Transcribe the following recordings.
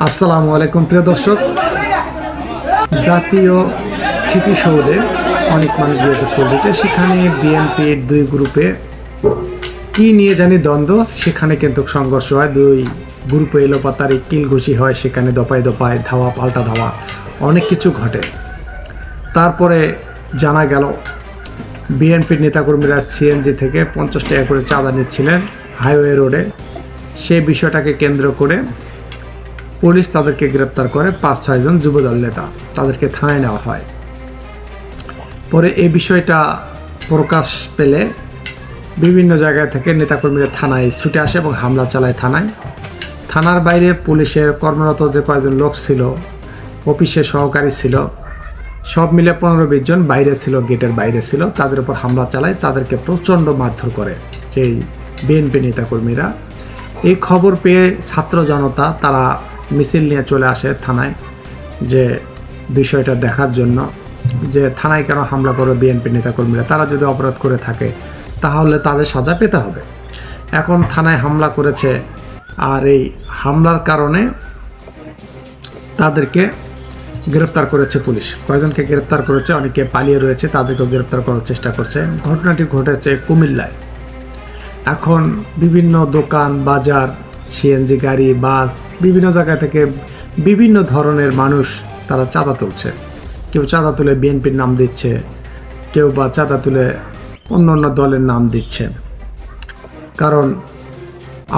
আসসালামু আলাইকুম প্রিয় দর্শক। জাতীয় স্মৃতিসৌধে অনেক মানুষ গিয়েছে ফুল দিতে। সেখানে বিএনপির দুই গ্রুপে কি নিয়ে জানি দ্বন্দ্ব, সেখানে কিন্তু সংঘর্ষ হয়। দুই গ্রুপে এলোপাতারি কিলঘুষি হয়, সেখানে দপায় দপায় ধাওয়া পাল্টা ধাওয়া অনেক কিছু ঘটে। তারপরে জানা গেল বিএনপির নেতাকর্মীরা সিএনজি থেকে 50 টাকা করে চাঁদা নিচ্ছিলেন হাইওয়ে রোডে। সেই বিষয়টাকে কেন্দ্র করে পুলিশ তাদেরকে গ্রেপ্তার করে। 5-6 জন যুবদল নেতা, তাদেরকে থানায় নেওয়া হয়। পরে এই বিষয়টা প্রকাশ পেলে বিভিন্ন জায়গা থেকে নেতাকর্মীরা থানায় ছুটে আসে এবং হামলা চালায় থানার বাইরে পুলিশের কর্মরত যে কয়েকজন লোক ছিল, অফিসের সহকারী ছিল, সব মিলে 15-20 জন বাইরে ছিল, গেটের বাইরে ছিল। তাদের উপর হামলা চালায়, তাদেরকে প্রচণ্ড মারধর করে সেই বিএনপি নেতাকর্মীরা। এই খবর পেয়ে ছাত্র জনতা তারা মিছিল নিয়ে চলে আসে থানায়, যে বিষয়টা দেখার জন্য যে থানায় কেন হামলা করে বিএনপি নেতাকর্মীরা। তারা যদি অপরাধ করে থাকে তাহলে তাদের সাজা পেতে হবে। এখন থানায় হামলা করেছে, আর এই হামলার কারণে তাদেরকে গ্রেপ্তার করেছে পুলিশ। কয়েকজনকে গ্রেপ্তার করেছে, অনেকে পালিয়ে রয়েছে, তাদেরকেও গ্রেপ্তার করার চেষ্টা করছে। ঘটনাটি ঘটেছে কুমিল্লায়। এখন বিভিন্ন দোকান বাজার, সিএনজি গাড়ি, বাস, বিভিন্ন জায়গা থেকে বিভিন্ন ধরনের মানুষ তারা চাঁদা তুলছে। কেউ চাঁদা তুলে বিএনপির নাম দিচ্ছে, কেউ বা চাঁদা তুলে অন্য অন্য দলের নাম দিচ্ছে। কারণ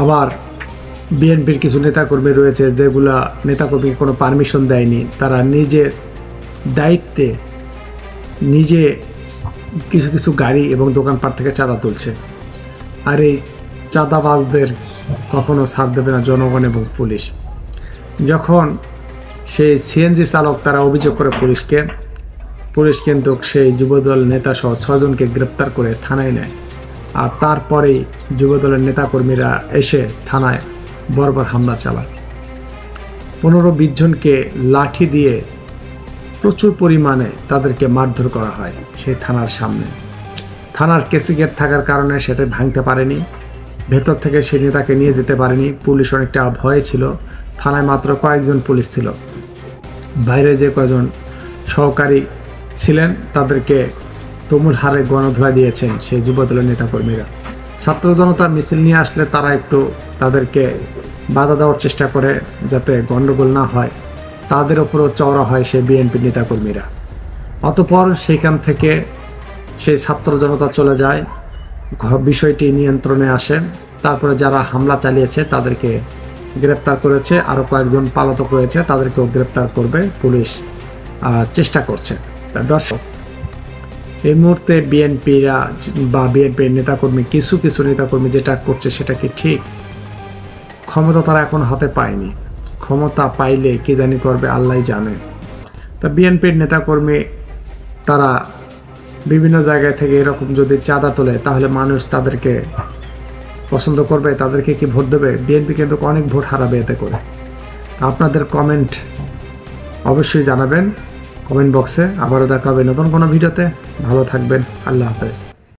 আবার বিএনপির কিছু নেতাকর্মী রয়েছে যেগুলা নেতাকর্মীকে কোনো পারমিশন দেয়নি, তারা নিজের দায়িত্বে নিজে কিছু কিছু গাড়ি এবং দোকানপাট থেকে চাঁদা তুলছে। আর এই চাঁদাবাজদের কখনো ছাড় দেবে না জনগণ এবং পুলিশ। যখন সেই সিএনজি চালক তারা অভিযোগ করে পুলিশকে, পুলিশ কিন্তু সেই যুবদল নেতা সহ 6 জনকে গ্রেপ্তার করে থানায় নেয়। আর তারপরেই যুবদলের নেতাকর্মীরা এসে থানায় বর্বর হামলা চালায়। 15-20 জনকে লাঠি দিয়ে প্রচুর পরিমাণে তাদেরকে মারধর করা হয় সেই থানার সামনে। থানার কেসি গেট থাকার কারণে সেটা ভাঙতে পারেনি, ভেতর থেকে সে নেতাকে নিয়ে যেতে পারেনি। পুলিশ অনেকটা ভয়ে ছিল। থানায় মাত্র কয়েকজন পুলিশ ছিল, বাইরে যে কয়েকজন সহকারী ছিলেন তাদেরকে তুমুল হারে গণধোলাই দিয়েছেন সেই যুবদলের নেতাকর্মীরা। ছাত্র জনতার মিছিল নিয়ে আসলে তারা একটু তাদেরকে বাধা দেওয়ার চেষ্টা করে যাতে গণ্ডগোল না হয়, তাদের ওপরও চওড়া হয় সেই বিএনপি নেতাকর্মীরা। অতঃপর সেখান থেকে সেই ছাত্র জনতা চলে যায়, বিষয়টি নিয়ন্ত্রণে আসে। তারপরে যারা হামলা চালিয়েছে তাদেরকে গ্রেপ্তার করেছে, আরও কয়েকজন পলাতক রয়েছে, তাদেরকেও গ্রেপ্তার করবে পুলিশ চেষ্টা করছে। দর্শক, এই মুহূর্তে বিএনপিরা বা বিএনপির নেতাকর্মী কিছু কিছু নেতাকর্মী যেটা করছে সেটা কি ঠিক? ক্ষমতা তারা এখন হাতে পায়নি, ক্ষমতা পাইলে কি জানি করবে আল্লাহই জানে। তা বিএনপির নেতাকর্মী তারা বিভিন্ন জায়গায় থেকে এরকম যদি চাঁদা তোলে তাহলে মানুষ তাদেরকে পছন্দ করবে, তাদেরকে কি ভোট দেবে? বিএনপি কিন্তু অনেক ভোট হারাবে এতে করে। আপনাদের কমেন্ট অবশ্যই জানাবেন কমেন্ট বক্সে। আবারও দেখা হবে নতুন কোনো ভিডিওতে। ভালো থাকবেন, আল্লাহ হাফেজ।